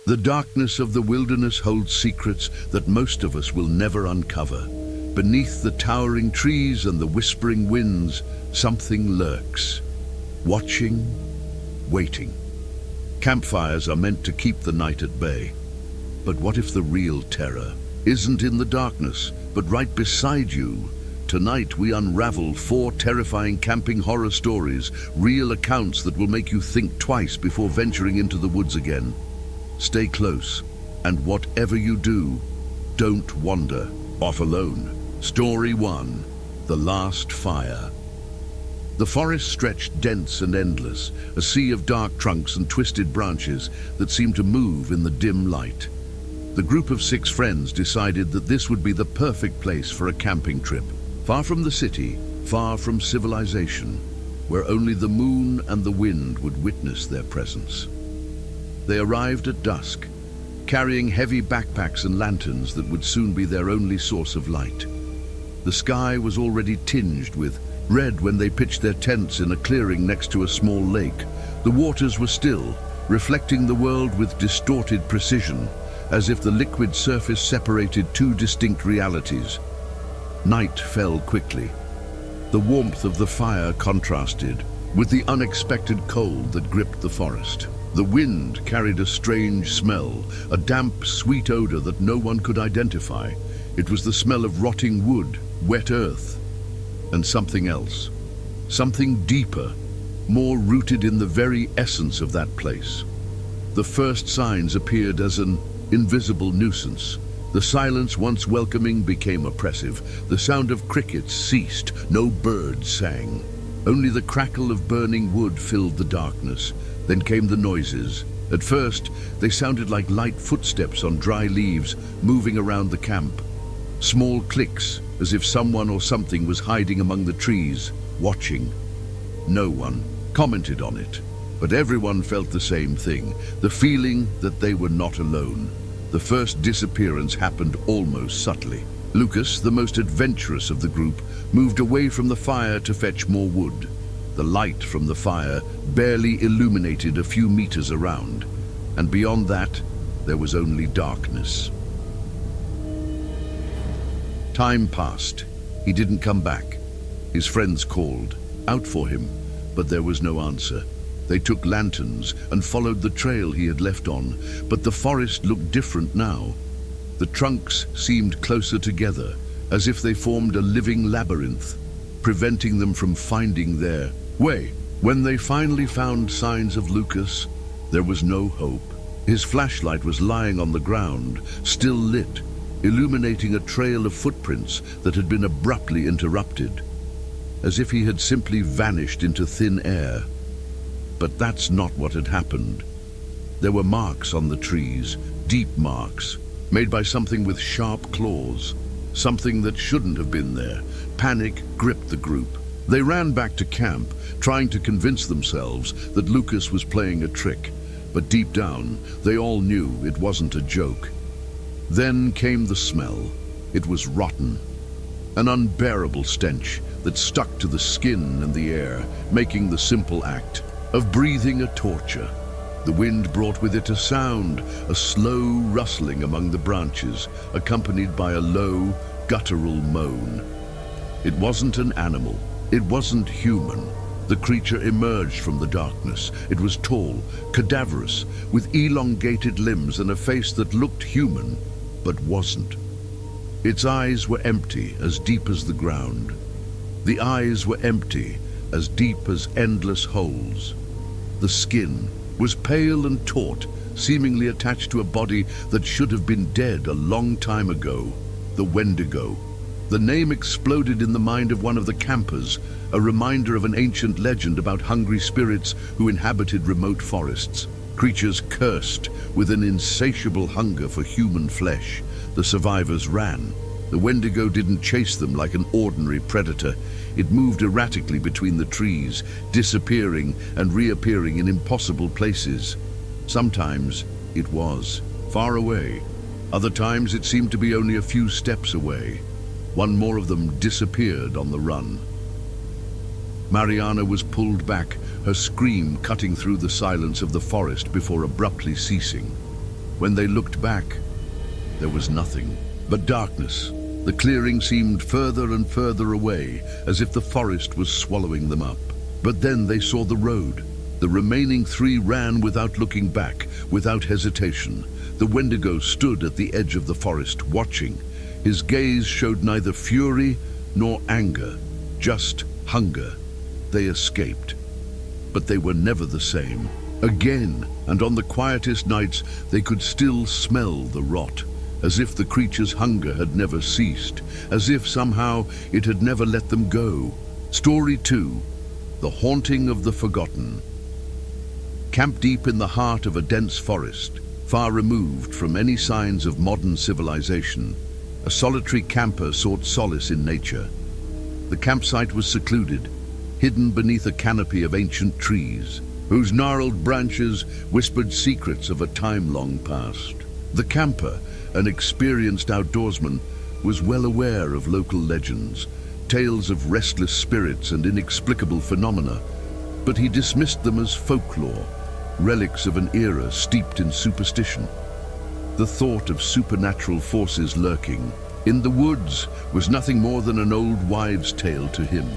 The darkness of the wilderness holds secrets that most of us will never uncover. Beneath the towering trees and the whispering winds, something lurks. Watching, waiting. Campfires are meant to keep the night at bay. But what if the real terror isn't in the darkness, but right beside you? Tonight we unravel 4 terrifying camping horror stories, real accounts that will make you think twice before venturing into the woods again. Stay close, and whatever you do, don't wander off alone. Story 1. The Last Fire. The forest stretched dense and endless, a sea of dark trunks and twisted branches that seemed to move in the dim light. The group of 6 friends decided that this would be the perfect place for a camping trip. Far from the city, far from civilization, where only the moon and the wind would witness their presence. They arrived at dusk, carrying heavy backpacks and lanterns that would soon be their only source of light. The sky was already tinged with red when they pitched their tents in a clearing next to a small lake. The waters were still, reflecting the world with distorted precision, as if the liquid surface separated 2 distinct realities. Night fell quickly. The warmth of the fire contrasted with the unexpected cold that gripped the forest. The wind carried a strange smell, a damp, sweet odor that no one could identify. It was the smell of rotting wood, wet earth, and something else. Something deeper, more rooted in the very essence of that place. The first signs appeared as an invisible nuisance. The silence, once welcoming, became oppressive. The sound of crickets ceased. No birds sang. Only the crackle of burning wood filled the darkness. Then came the noises. At first, they sounded like light footsteps on dry leaves moving around the camp. Small clicks, as if someone or something was hiding among the trees, watching. No one commented on it, but everyone felt the same thing, the feeling that they were not alone. The first disappearance happened almost subtly. Lucas, the most adventurous of the group, moved away from the fire to fetch more wood. The light from the fire barely illuminated a few meters around, and beyond that, there was only darkness. Time passed. He didn't come back. His friends called out for him, but there was no answer. They took lanterns and followed the trail he had left on, but the forest looked different now. The trunks seemed closer together, as if they formed a living labyrinth, preventing them from finding their way. When they finally found signs of Lucas, there was no hope. His flashlight was lying on the ground, still lit, illuminating a trail of footprints that had been abruptly interrupted, as if he had simply vanished into thin air. But that's not what had happened. There were marks on the trees, deep marks, made by something with sharp claws, something that shouldn't have been there. Panic gripped the group. They ran back to camp, trying to convince themselves that Lucas was playing a trick, but deep down, they all knew it wasn't a joke. Then came the smell. It was rotten, an unbearable stench that stuck to the skin and the air, making the simple act of breathing a torture. The wind brought with it a sound, a slow rustling among the branches, accompanied by a low, guttural moan. It wasn't an animal. It wasn't human. The creature emerged from the darkness. It was tall, cadaverous, with elongated limbs and a face that looked human, but wasn't. Its eyes were empty, as deep as the ground. The eyes were empty, as deep as endless holes. The skin was pale and taut, seemingly attached to a body that should have been dead a long time ago. The Wendigo. The name exploded in the mind of one of the campers, a reminder of an ancient legend about hungry spirits who inhabited remote forests. Creatures cursed with an insatiable hunger for human flesh. The survivors ran. The Wendigo didn't chase them like an ordinary predator. It moved erratically between the trees, disappearing and reappearing in impossible places. Sometimes it was far away. Other times it seemed to be only a few steps away. One more of them disappeared on the run. Mariana was pulled back, her scream cutting through the silence of the forest before abruptly ceasing. When they looked back, there was nothing but darkness. The clearing seemed further and further away, as if the forest was swallowing them up. But then they saw the road. The remaining three ran without looking back, without hesitation. The Wendigo stood at the edge of the forest, watching. His gaze showed neither fury nor anger, just hunger. They escaped. But they were never the same. Again, and on the quietest nights, they could still smell the rot, as if the creature's hunger had never ceased, as if somehow it had never let them go. Story 2. The Haunting of the Forgotten. Camped deep in the heart of a dense forest, far removed from any signs of modern civilization, a solitary camper sought solace in nature. The campsite was secluded, hidden beneath a canopy of ancient trees, whose gnarled branches whispered secrets of a time long past. The camper, an experienced outdoorsman, was well aware of local legends, tales of restless spirits and inexplicable phenomena, but he dismissed them as folklore, relics of an era steeped in superstition. The thought of supernatural forces lurking in the woods was nothing more than an old wives' tale to him,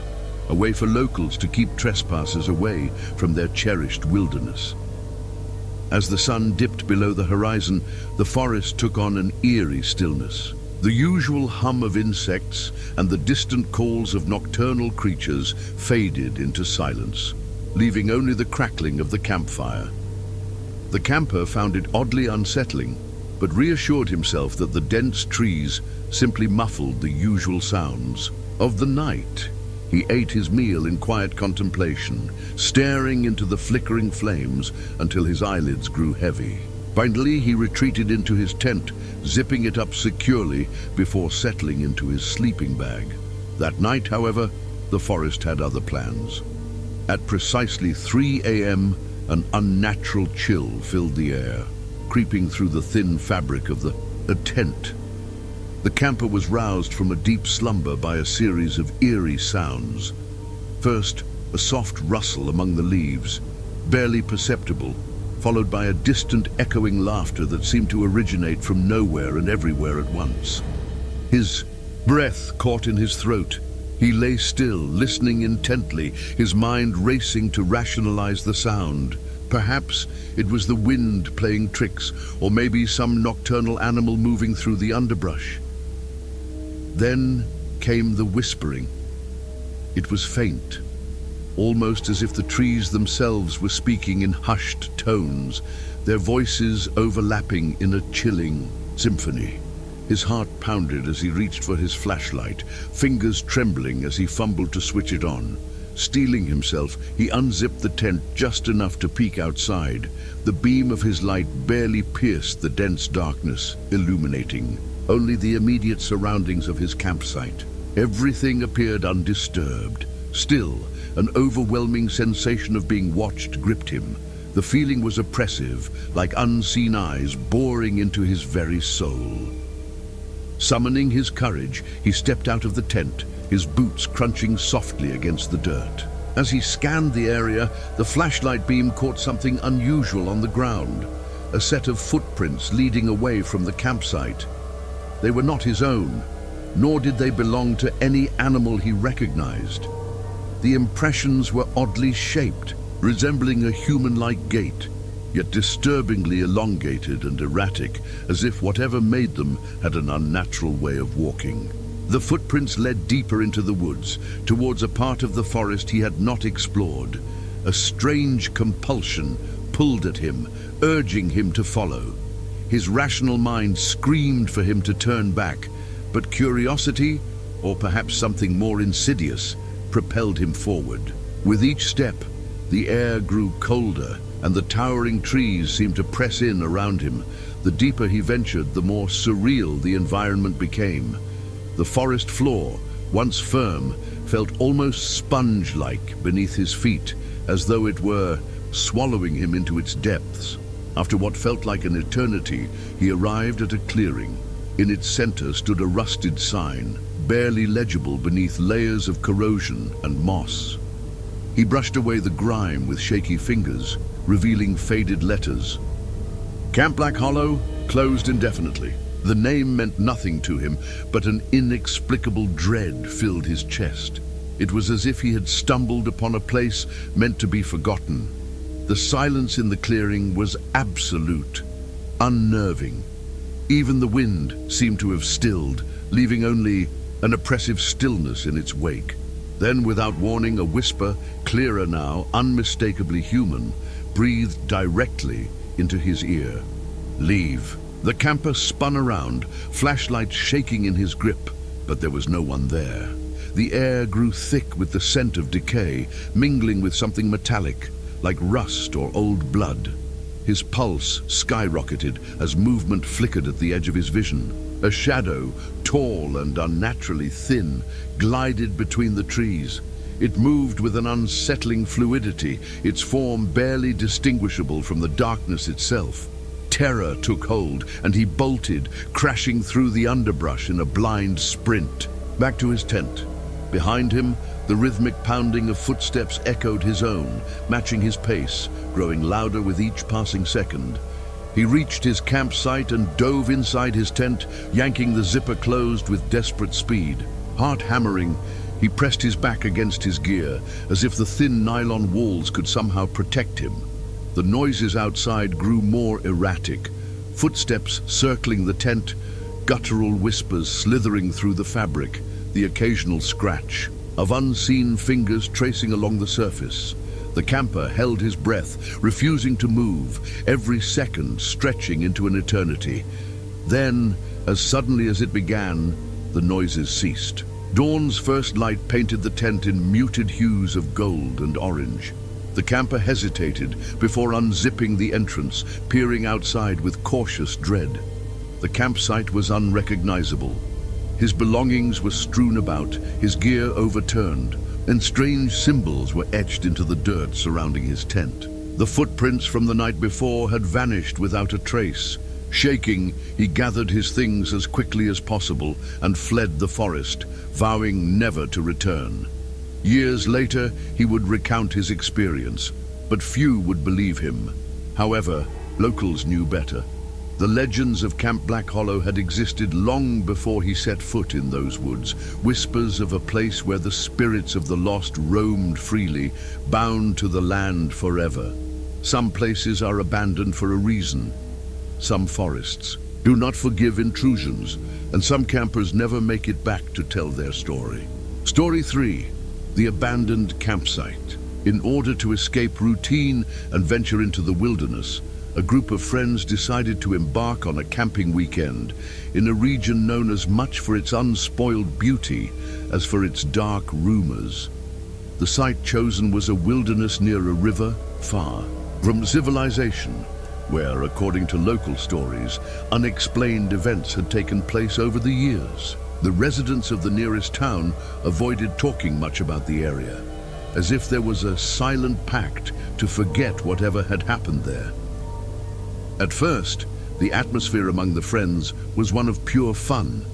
a way for locals to keep trespassers away from their cherished wilderness. As the sun dipped below the horizon, the forest took on an eerie stillness. The usual hum of insects and the distant calls of nocturnal creatures faded into silence, leaving only the crackling of the campfire. The camper found it oddly unsettling, but reassured himself that the dense trees simply muffled the usual sounds of the night. He ate his meal in quiet contemplation, staring into the flickering flames until his eyelids grew heavy. Finally, he retreated into his tent, zipping it up securely before settling into his sleeping bag. That night, however, the forest had other plans. At precisely 3 a.m., an unnatural chill filled the air, creeping through the thin fabric of the tent. The camper was roused from a deep slumber by a series of eerie sounds. First, a soft rustle among the leaves, barely perceptible, followed by a distant echoing laughter that seemed to originate from nowhere and everywhere at once. His breath caught in his throat. He lay still, listening intently, his mind racing to rationalize the sound. Perhaps it was the wind playing tricks, or maybe some nocturnal animal moving through the underbrush. Then came the whispering. It was faint, almost as if the trees themselves were speaking in hushed tones, their voices overlapping in a chilling symphony. His heart pounded as he reached for his flashlight, fingers trembling as he fumbled to switch it on. Steeling himself, he unzipped the tent just enough to peek outside. The beam of his light barely pierced the dense darkness, illuminating only the immediate surroundings of his campsite. Everything appeared undisturbed. Still, an overwhelming sensation of being watched gripped him. The feeling was oppressive, like unseen eyes boring into his very soul. Summoning his courage, he stepped out of the tent, his boots crunching softly against the dirt. As he scanned the area, the flashlight beam caught something unusual on the ground, a set of footprints leading away from the campsite. They were not his own, nor did they belong to any animal he recognized. The impressions were oddly shaped, resembling a human-like gait, yet disturbingly elongated and erratic, as if whatever made them had an unnatural way of walking. The footprints led deeper into the woods, towards a part of the forest he had not explored. A strange compulsion pulled at him, urging him to follow. His rational mind screamed for him to turn back, but curiosity, or perhaps something more insidious, propelled him forward. With each step, the air grew colder, and the towering trees seemed to press in around him. The deeper he ventured, the more surreal the environment became. The forest floor, once firm, felt almost sponge-like beneath his feet, as though it were swallowing him into its depths. After what felt like an eternity, he arrived at a clearing. In its center stood a rusted sign, barely legible beneath layers of corrosion and moss. He brushed away the grime with shaky fingers, revealing faded letters. Camp Black Hollow closed indefinitely. The name meant nothing to him, but an inexplicable dread filled his chest. It was as if he had stumbled upon a place meant to be forgotten. The silence in the clearing was absolute, unnerving. Even the wind seemed to have stilled, leaving only an oppressive stillness in its wake. Then, without warning, a whisper, clearer now, unmistakably human, breathed directly into his ear. "Leave." The camper spun around, flashlight shaking in his grip, but there was no one there. The air grew thick with the scent of decay, mingling with something metallic, like rust or old blood. His pulse skyrocketed as movement flickered at the edge of his vision. A shadow, tall and unnaturally thin, glided between the trees. It moved with an unsettling fluidity, its form barely distinguishable from the darkness itself. Terror took hold, and he bolted, crashing through the underbrush in a blind sprint. Back to his tent. Behind him, the rhythmic pounding of footsteps echoed his own, matching his pace, growing louder with each passing second. He reached his campsite and dove inside his tent, yanking the zipper closed with desperate speed. Heart hammering, he pressed his back against his gear, as if the thin nylon walls could somehow protect him. The noises outside grew more erratic, footsteps circling the tent, guttural whispers slithering through the fabric, the occasional scratch of unseen fingers tracing along the surface. The camper held his breath, refusing to move, every second stretching into an eternity. Then, as suddenly as it began, the noises ceased. Dawn's first light painted the tent in muted hues of gold and orange. The camper hesitated before unzipping the entrance, peering outside with cautious dread. The campsite was unrecognizable. His belongings were strewn about, his gear overturned, and strange symbols were etched into the dirt surrounding his tent. The footprints from the night before had vanished without a trace. Shaking, he gathered his things as quickly as possible and fled the forest, vowing never to return. Years later, he would recount his experience, but few would believe him. However, locals knew better. The legends of Camp Black Hollow had existed long before he set foot in those woods, whispers of a place where the spirits of the lost roamed freely, bound to the land forever. Some places are abandoned for a reason. Some forests do not forgive intrusions, and some campers never make it back to tell their story. Story 3. The Abandoned Campsite. In order to escape routine and venture into the wilderness, a group of friends decided to embark on a camping weekend in a region known as much for its unspoiled beauty as for its dark rumors. The site chosen was a wilderness near a river, far from civilization, where, according to local stories, unexplained events had taken place over the years. The residents of the nearest town avoided talking much about the area, as if there was a silent pact to forget whatever had happened there. At first, the atmosphere among the friends was one of pure fun.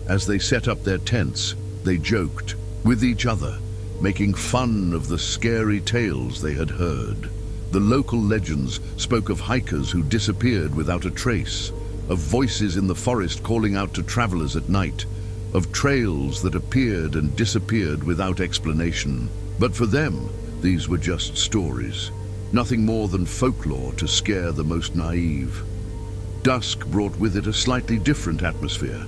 As they set up their tents, they joked with each other, making fun of the scary tales they had heard. The local legends spoke of hikers who disappeared without a trace, of voices in the forest calling out to travelers at night, of trails that appeared and disappeared without explanation. But for them, these were just stories, nothing more than folklore to scare the most naive. Dusk brought with it a slightly different atmosphere.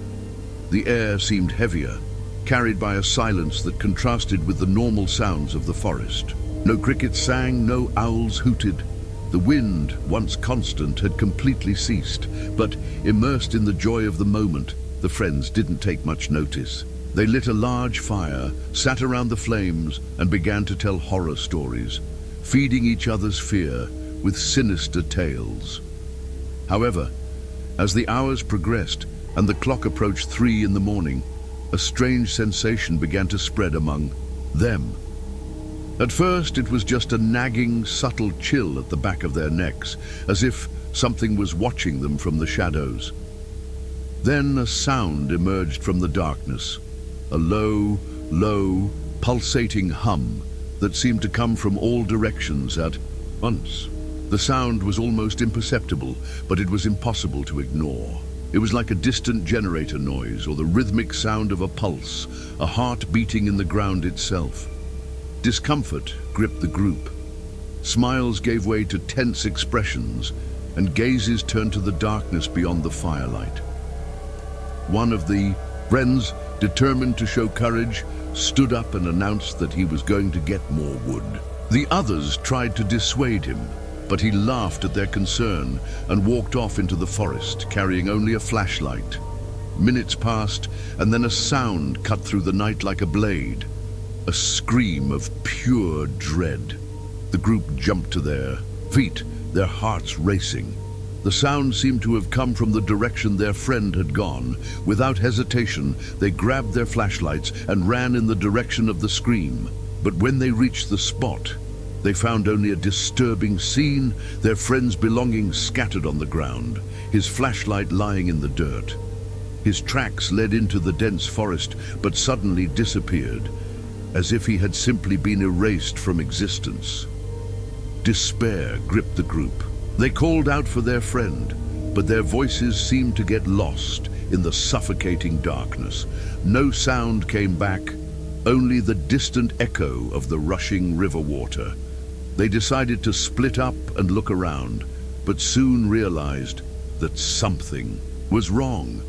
The air seemed heavier, carried by a silence that contrasted with the normal sounds of the forest. No crickets sang, no owls hooted. The wind, once constant, had completely ceased, but immersed in the joy of the moment, the friends didn't take much notice. They lit a large fire, sat around the flames, and began to tell horror stories, feeding each other's fear with sinister tales. However, as the hours progressed and the clock approached 3 in the morning, a strange sensation began to spread among them. At first, it was just a nagging, subtle chill at the back of their necks, as if something was watching them from the shadows. Then a sound emerged from the darkness, a low, pulsating hum that seemed to come from all directions at once. The sound was almost imperceptible, but it was impossible to ignore. It was like a distant generator noise or the rhythmic sound of a pulse, a heart beating in the ground itself. Discomfort gripped the group. Smiles gave way to tense expressions, and gazes turned to the darkness beyond the firelight. One of the friends, determined to show courage, stood up and announced that he was going to get more wood. The others tried to dissuade him, but he laughed at their concern and walked off into the forest, carrying only a flashlight. Minutes passed, and then a sound cut through the night like a blade, a scream of pure dread. The group jumped to their feet, their hearts racing. The sound seemed to have come from the direction their friend had gone. Without hesitation, they grabbed their flashlights and ran in the direction of the scream. But when they reached the spot, they found only a disturbing scene, their friend's belongings scattered on the ground, his flashlight lying in the dirt. His tracks led into the dense forest, but suddenly disappeared, as if he had simply been erased from existence. Despair gripped the group. They called out for their friend, but their voices seemed to get lost in the suffocating darkness. No sound came back, only the distant echo of the rushing river water. They decided to split up and look around, but soon realized that something was wrong.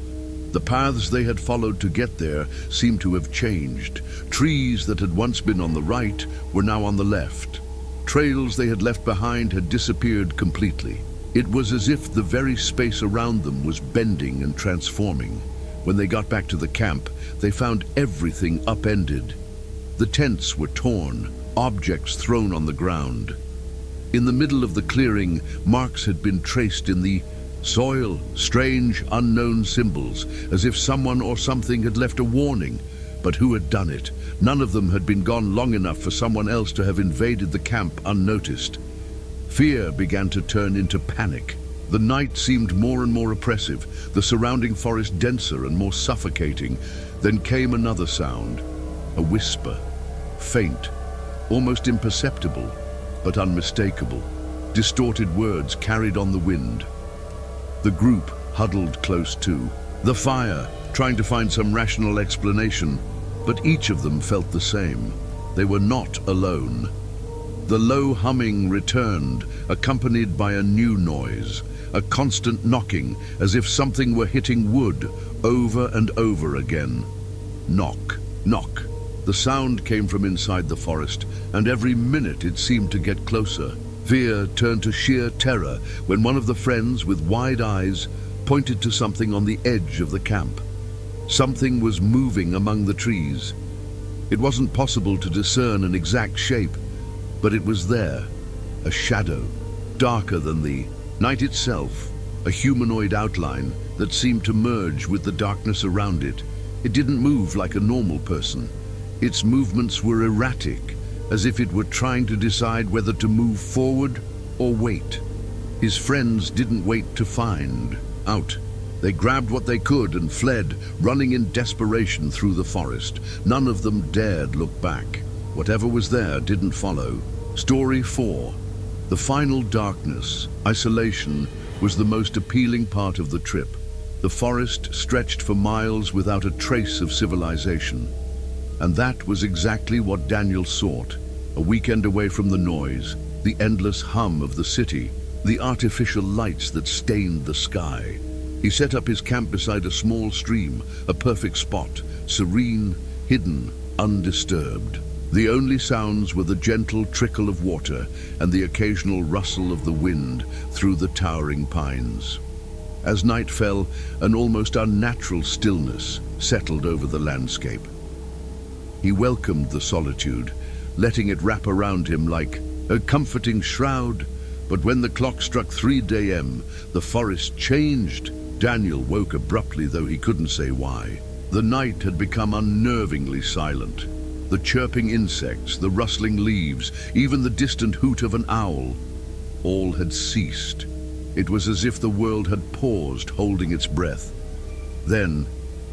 The paths they had followed to get there seemed to have changed. Trees that had once been on the right were now on the left. Trails they had left behind had disappeared completely. It was as if the very space around them was bending and transforming. When they got back to the camp, they found everything upended. The tents were torn, objects thrown on the ground. In the middle of the clearing, marks had been traced in the soil, strange, unknown symbols, as if someone or something had left a warning. But who had done it? None of them had been gone long enough for someone else to have invaded the camp unnoticed. Fear began to turn into panic. The night seemed more and more oppressive, the surrounding forest denser and more suffocating. Then came another sound, a whisper, faint, almost imperceptible, but unmistakable. Distorted words carried on the wind. The group huddled close to the fire, trying to find some rational explanation, but each of them felt the same. They were not alone. The low humming returned, accompanied by a new noise, a constant knocking, as if something were hitting wood over and over again. Knock, knock. The sound came from inside the forest, and every minute it seemed to get closer. Fear turned to sheer terror when one of the friends with wide eyes pointed to something on the edge of the camp. Something was moving among the trees. It wasn't possible to discern an exact shape, but it was there, a shadow, darker than the night itself, a humanoid outline that seemed to merge with the darkness around it. It didn't move like a normal person. Its movements were erratic, as if it were trying to decide whether to move forward or wait. His friends didn't wait to find out. They grabbed what they could and fled, running in desperation through the forest. None of them dared look back. Whatever was there didn't follow. Story 4. The final darkness, isolation, was the most appealing part of the trip. The forest stretched for miles without a trace of civilization. And that was exactly what Daniel sought. A weekend away from the noise, the endless hum of the city, the artificial lights that stained the sky. He set up his camp beside a small stream, a perfect spot, serene, hidden, undisturbed. The only sounds were the gentle trickle of water and the occasional rustle of the wind through the towering pines. As night fell, an almost unnatural stillness settled over the landscape. He welcomed the solitude, letting it wrap around him like a comforting shroud. But when the clock struck 3 a.m., the forest changed. Daniel woke abruptly, though he couldn't say why. The night had become unnervingly silent. The chirping insects, the rustling leaves, even the distant hoot of an owl, all had ceased. It was as if the world had paused, holding its breath. Then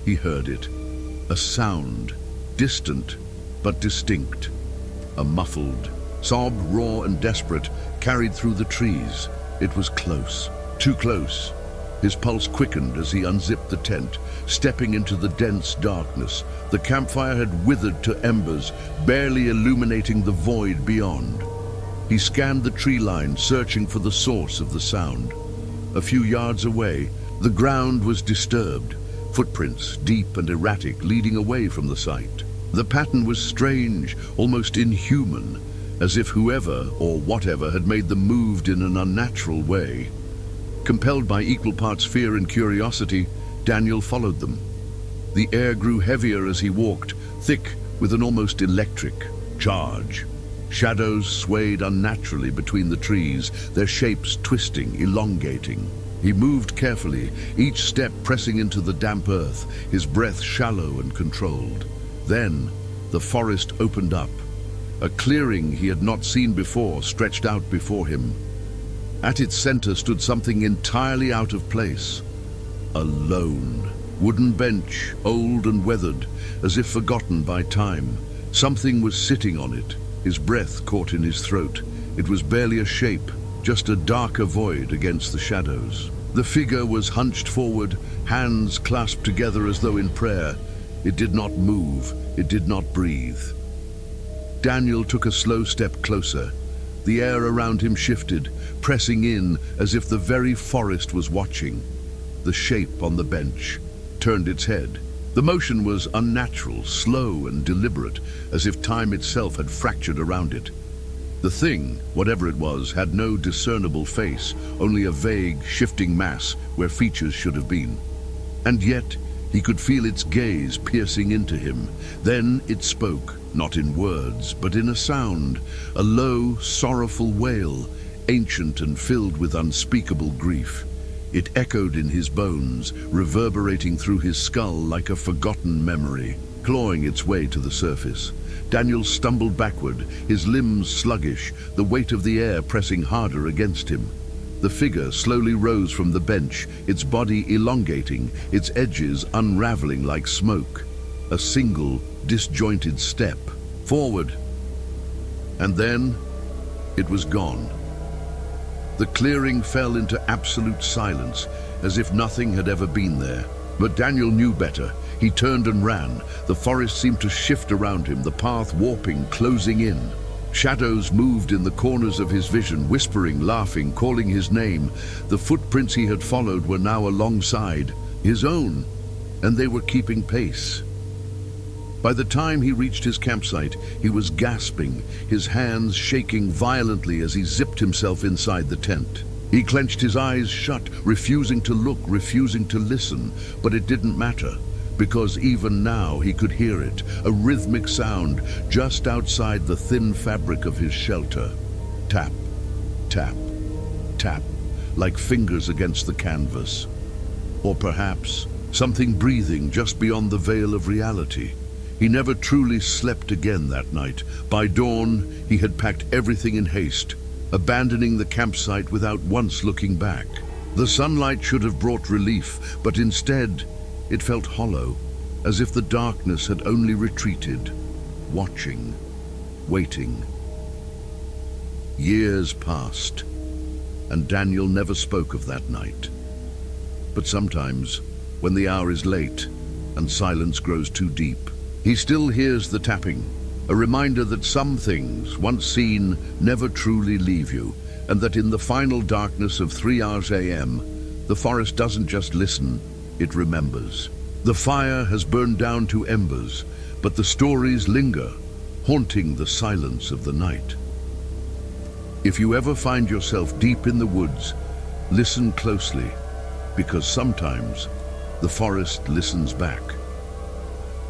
he heard it. A sound, distant but distinct. A muffled, sob, raw and desperate, carried through the trees. It was close, too close. His pulse quickened as he unzipped the tent, stepping into the dense darkness. The campfire had withered to embers, barely illuminating the void beyond. He scanned the tree line, searching for the source of the sound. A few yards away, the ground was disturbed, footprints deep and erratic leading away from the site. The pattern was strange, almost inhuman, as if whoever or whatever had made them moved in an unnatural way. Compelled by equal parts fear and curiosity, Daniel followed them. The air grew heavier as he walked, thick with an almost electric charge. Shadows swayed unnaturally between the trees, their shapes twisting, elongating. He moved carefully, each step pressing into the damp earth, his breath shallow and controlled. Then, the forest opened up. A clearing he had not seen before stretched out before him. At its center stood something entirely out of place. A lone, wooden bench, old and weathered, as if forgotten by time. Something was sitting on it, his breath caught in his throat. It was barely a shape, just a darker void against the shadows. The figure was hunched forward, hands clasped together as though in prayer. It did not move, it did not breathe. Daniel took a slow step closer. The air around him shifted, pressing in as if the very forest was watching. The shape on the bench turned its head. The motion was unnatural, slow and deliberate, as if time itself had fractured around it. The thing, whatever it was, had no discernible face, only a vague, shifting mass where features should have been. And yet, he could feel its gaze piercing into him. Then it spoke, not in words, but in a sound, a low, sorrowful wail, ancient and filled with unspeakable grief. It echoed in his bones, reverberating through his skull like a forgotten memory, clawing its way to the surface. Daniel stumbled backward, his limbs sluggish, the weight of the air pressing harder against him. The figure slowly rose from the bench, its body elongating, its edges unraveling like smoke. A single, disjointed step forward. And then it was gone. The clearing fell into absolute silence, as if nothing had ever been there. But Daniel knew better. He turned and ran. The forest seemed to shift around him, the path warping, closing in. Shadows moved in the corners of his vision, whispering, laughing, calling his name. The footprints he had followed were now alongside, his own, and they were keeping pace. By the time he reached his campsite, he was gasping, his hands shaking violently as he zipped himself inside the tent. He clenched his eyes shut, refusing to look, refusing to listen, but it didn't matter, because even now he could hear it, a rhythmic sound just outside the thin fabric of his shelter. Tap, tap, tap, like fingers against the canvas. Or perhaps something breathing just beyond the veil of reality. He never truly slept again that night. By dawn, he had packed everything in haste, abandoning the campsite without once looking back. The sunlight should have brought relief, but instead, it felt hollow, as if the darkness had only retreated, watching, waiting. Years passed, and Daniel never spoke of that night. But sometimes, when the hour is late and silence grows too deep, he still hears the tapping, a reminder that some things, once seen, never truly leave you, and that in the final darkness of 3 hours a.m., the forest doesn't just listen, it remembers. The fire has burned down to embers, but the stories linger, haunting the silence of the night. If you ever find yourself deep in the woods, listen closely, because sometimes the forest listens back.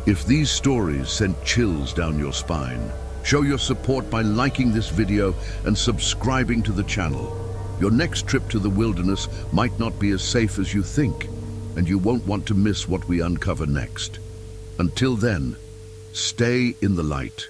If these stories sent chills down your spine, show your support by liking this video and subscribing to the channel. Your next trip to the wilderness might not be as safe as you think, and you won't want to miss what we uncover next. Until then, stay in the light.